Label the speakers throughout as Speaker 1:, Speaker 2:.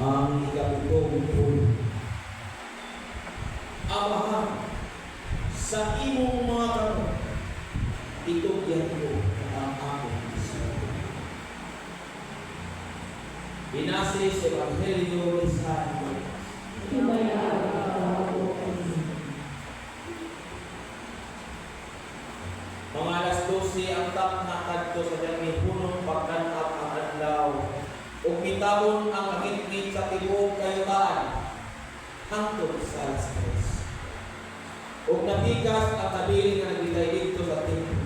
Speaker 1: Ang ikapitong puno. Amahan sa imong mga kamot, itugyan ko ang akong Israel. Binase sa Evangelyo ni San Lucas. Mga alas 12 ang tak na kadto sa dami punong pagkanap ang adlaw ug mitawon ang langit sa tibuok kayutaan hangtod sa alas 3. Ug nabigas ang kabiling nga nagbitay dito sa templo.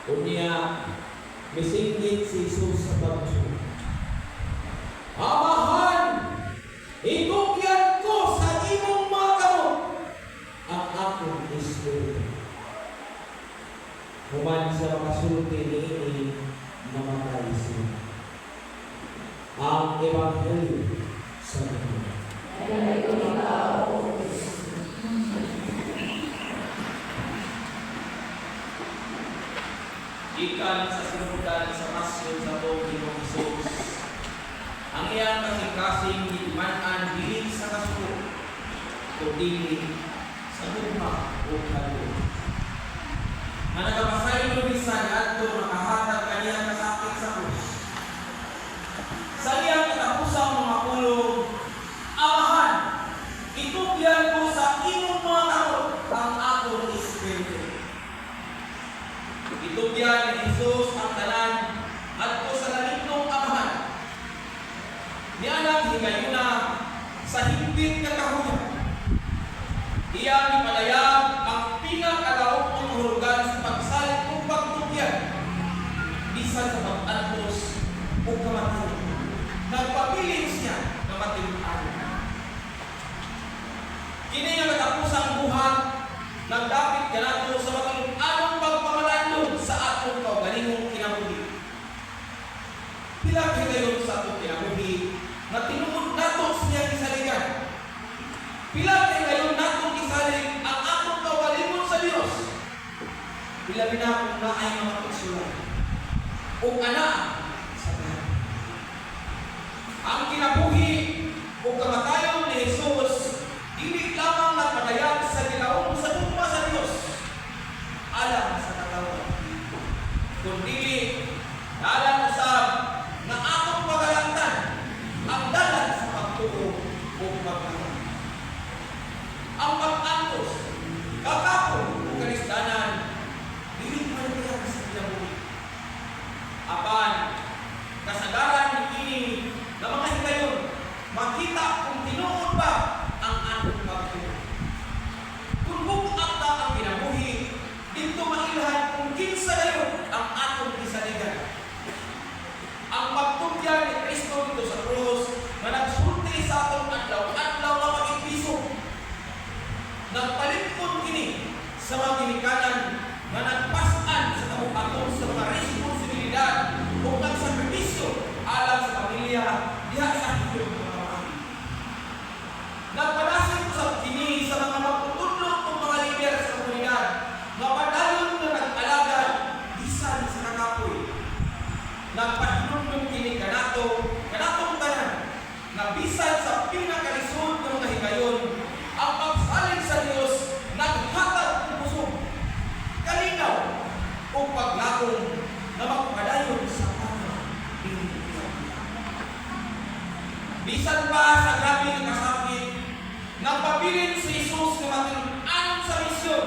Speaker 1: Unya misinggit si Jesus sa pagsuko. Amahan, itugyan ko sa imong mga kamot ang akong Israel. Human sa makasulti niini namatay siya. Ang Ebanghelyo sa Panginoon. Ikan sa sinudan sa masyon sa Panginoong Jesus. Ang iyang kasing-kasing gitiman-an dili sa kasuko o dili sa hugma o kaluluwa. Na nagapasay ng bisan at makahatag kaniyang kasakit sa krus. Sa iyang katapusang mga pulong, amahan, itugyan ko sa imong mga kamot ang akong Espiritu. Itugyan ni Jesus ang tanan at sa lalintong amahan. Nianang hingayuna sa higpit na kahuyan. Iyang ipalayag ang pinakalaok ng hulugan sa pagsalit o pagtugyan. Bisan sa pag-antos o kamatayan. Nagpabilin siya na matinuan. Kini nga katapusang buhat, nagdapit ka nato sa matinuanong pagpamalandong sa atong kaugalingong kinabuhi. Pila kayo sa atong kinabuhi na tinuod nato siya kisaligan. Pila kayo nato kisalig ang atong kaugalingon sa Dios. Pila binakong na ay mga pagsulat o anak sa Kanya. Ang kinabuhi o kamatayon ni Jesus dili lamang nagpadayag sa ginaong sa tugma sa Dios alang sa katawan, kundi dalan usab na atong pagalantan ang dalan sa pagtuo o pagkakas. Ang pag-antos, kakapon o kanisdanan dili manayag sa kinabuhi. Apan kasagaran ni kini na mga higayon makita kung tinuod ba ang atong pagtuo. Kung bukat na ang kinabuhi, dito mailhan kung kinsa gayon ang atong kisaligan. Ang pagtugyan ni Kristo dito sa krus na nagsulti sa atong adlaw-adlaw na mag-ipiso. Nagpalipon kini sa mga ginikanan na nagpasan sa atong sa mga responsibilidad o nagsakripisyo alang sa pamilya diha sa higit ng mga kami. Nagpanasin ko sa kini sa mga magtutulog o mga lider sa komunidad na padayon na nag-alagad bisan sa kakapoy. Nagpahinumdum kini kanatong tanan na bisan sa pinakalisod ng mga higayon ang pagsalig sa Dios naghatag ng busog, kalinaw o paglakong na magpadayon sa bisan pa sa grabe ng kasakit, nagpabilin si Jesus na matinuan sa misyon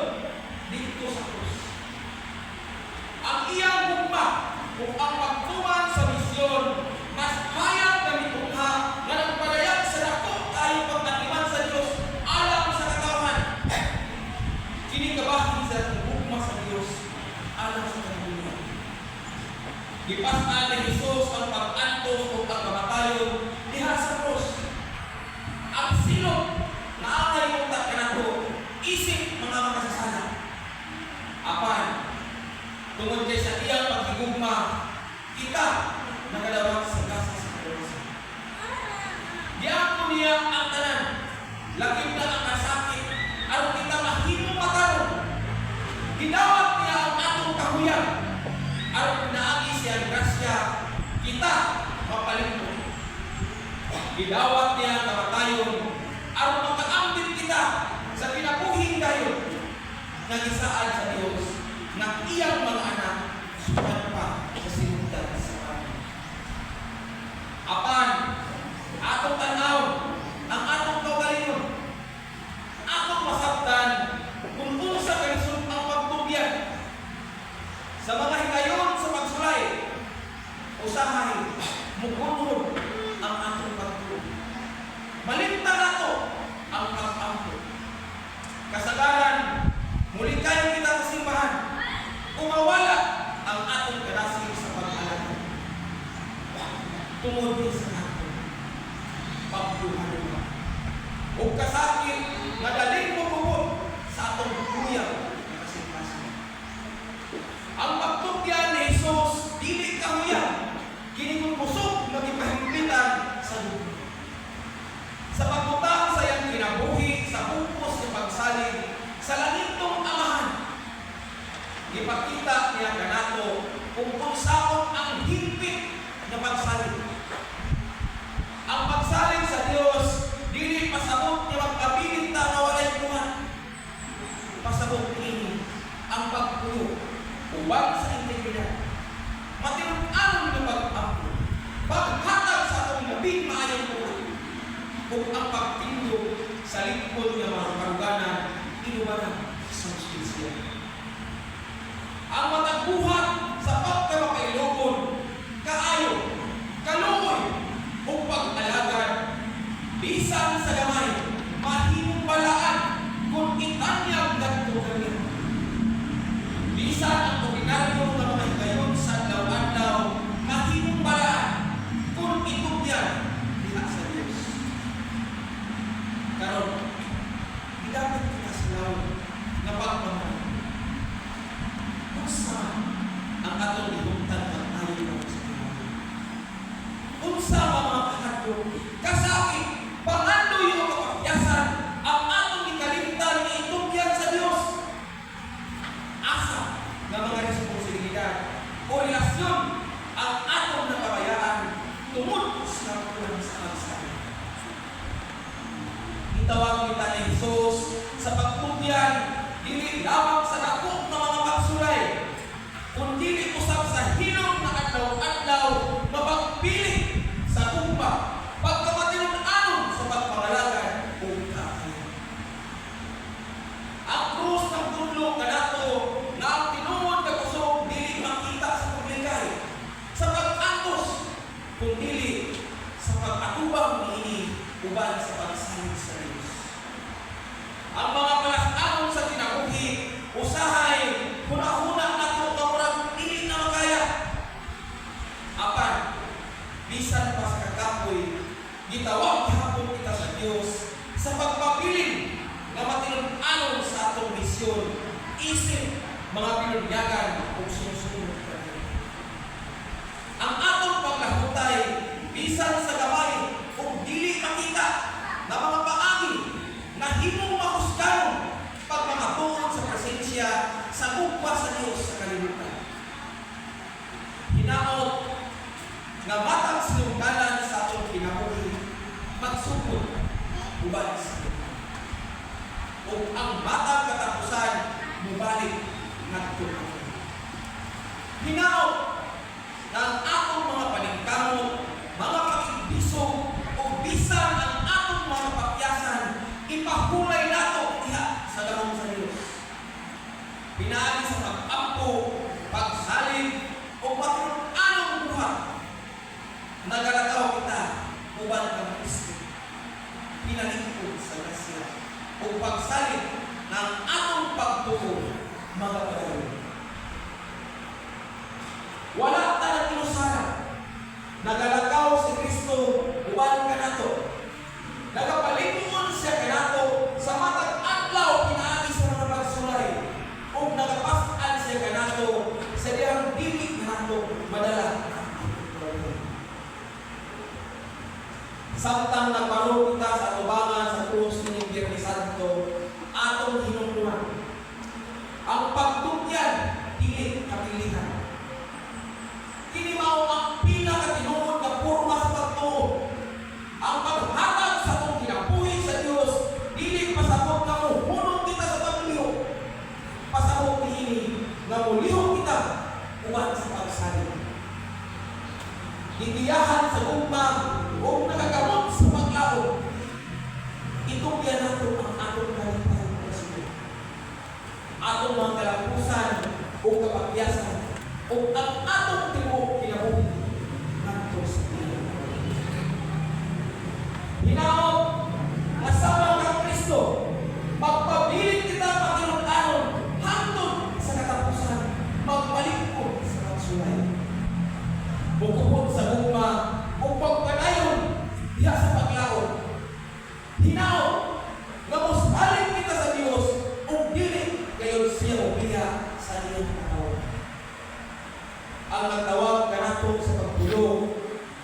Speaker 1: dito sa krus. Ang iyang hukma o ang pagtuman sa misyon mas hayag na mitungha na nagpadayag sa dako tayo pagtatiman sa Diyos alam sa katawan. Kini kabahin sa hukma sa Diyos alam sa kanibulan. Gipasaan ni Jesus ang pag-antos o ang kamatayon diha sa krus. Ang sino na angay mong takanato isip mga makasasala. Apan, tungod kay sa iyang paghigugma, kita nagalawag sa kasa sa kaluwasan. Diako niya ang tanan, lakip na ang kasakit, aron kita mahimo makaron. Ginawat niya ang atong kahuyan, aron naagi siya ang grasya, kita mapalimot. gidawat niya kamatayon aron makaambit kita sa kinabuhi dayon nga gisaad sa Dios nga iyang mga anak sukat pa sa sinugdan sa kanya. Apan atong tanaw ang atong kaugalingon, atong masabtan kung unsa kalisod ang pagtugyan sa mga higayon sa pagsulay. Usahay mukunod ang atong pagtulog. Malimtan nato ang pag-ampo. Kasagaran, muli kayo kita sa simbahan. Umawala ang atong kanasig sa pag-alaga. Tungod din sa atong pagbuhaluha. O kasakit, madaling mabubot sa atong kuyang kasing-kasing. Ang pagtugyan ni Jesus, dili kahuyang, kinikong pusok magipahimpitan sa lupa. Sa pagbutang sa iyang kinabuhi, sa upos ng pagsalig, sa langitong amahan, ipakita niya kanato kung saan ang higpit na pagsalig. Ang pagsalig sa Dios, dili pasabot niya magkabilit na nawalay buwan. Pasabot ini ang pagpuyo, uwag sa integridad. Matinong-anon na pag-ampo, paghatag sa atong labing maayong buwan, kung ang pagtindog sa lingkod ng mga karuganan, inubanan sa justisya. Ang matagbuhat sa pagkamakailogon, kaayo, kaluoy, o pag-alagad, bisan sa gamay, mahimong balaan kung itanyag ganito kanya. Bisan ang ordinaryo ng mga higayon sa adlaw-adlaw, mahimong balaan kung itugyan diha sa Diyos. Karon, dapat kita silaw na pagmamahal. Kung saan ang atong ihumtan ng ayaw sa kinabuhi. Kung saan mga kahadlo, kasakit, pangando yung kapagyasan, ang atong ikalimtan ni itugyan sa Diyos. Asa ng mga responsibilidad o relasyon ang atong nakabayaan tungod sa kulang sa kalsada. Itawag kita ni Jesus sa pagtugyan, dili lamang sa dako ng mga pagsulay, kundi usab sa hilom na adlaw-adlaw mapagpili sa tumba, pagkamatinun-anon sa pagpangalagad o kaayan. Ang krus ng tudlo kanato na ang tinuod na kusog dili makita sa publikay, sa pag-antos, kung dili sa pag-atubang niini uban sa pagsalig sa Diyos. Ang mga palas-anon sa kinabuhi, usahay, huna-huna nato kamurag dili na makaya. Apan, bisan pa sa kakapoy, gitawag gihapon kita sa Diyos sa pagpabilin na matinun-anon sa atong misyon, isip, mga pinunyagan o sumusunod ka rin. Ang atong paglahutay, bisan sa gamay o dili makita na mga paagi na himong mahusganon pag makatuon sa presensya sa ugpa sa Diyos sa kalibutan. Hinaot na matang sinungganan sa atong kinabuhi, magsugod uban sa Diyos. O ang matang katapusan, mubalik ngadto. Hinaot na ang atong mga paningkamot, mga pakigbisog, o bisan ang atong mga papyasan, ipahulay nato diha sa darong sa Diyos. Pinaagi sa pag-ampo, pagsalig, o matinun-anong buhat, nagalagaw kita uban kang Kristo. Pinalingkod sa grasya, o pagsalig ng atong pagtuo, mga pagawin. Wala talang inusaran. Nagalagaw si Kristo uban kanato. Nagapalingon siya kanato sa matag adlaw pinaagi sa mga pagsulay. O nagapas-an siya kanato sa diyang dili kanato madala. Samtang nagparo kita sa atubangan sa krus ni Biyernes Santo, atong hinungduman. Ang pagtugyan dili kapilihan. Kini mao ang pinakatinuod na porma sa pagtuo. Ang kasalig. Gigiyahan sa gugma o nagagamot sa paglaon. Itugyan nato ang atong kalipay ng Kristo. Atong mga kalapusan o kapagyasan o ang atong tibuok kinabuhi nato sa Pilipinas. Hinaot, nasama ng Kristo, magpabilit kita pakinunanon hangtod sa katapusan, magbalik ko sa pagsulay. Bukod sa gugma o pagpanayon diha sa paglaon. Hinaot, nga musalig kita sa Dios o dili kayon siya o biya sa iyang katawan. Ang nagtawag kanato sa pagtulong,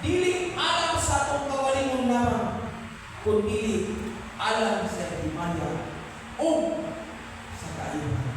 Speaker 1: dili alam sa atong kawalingon lamang, kundi alam sa himaya o sa kaibahan.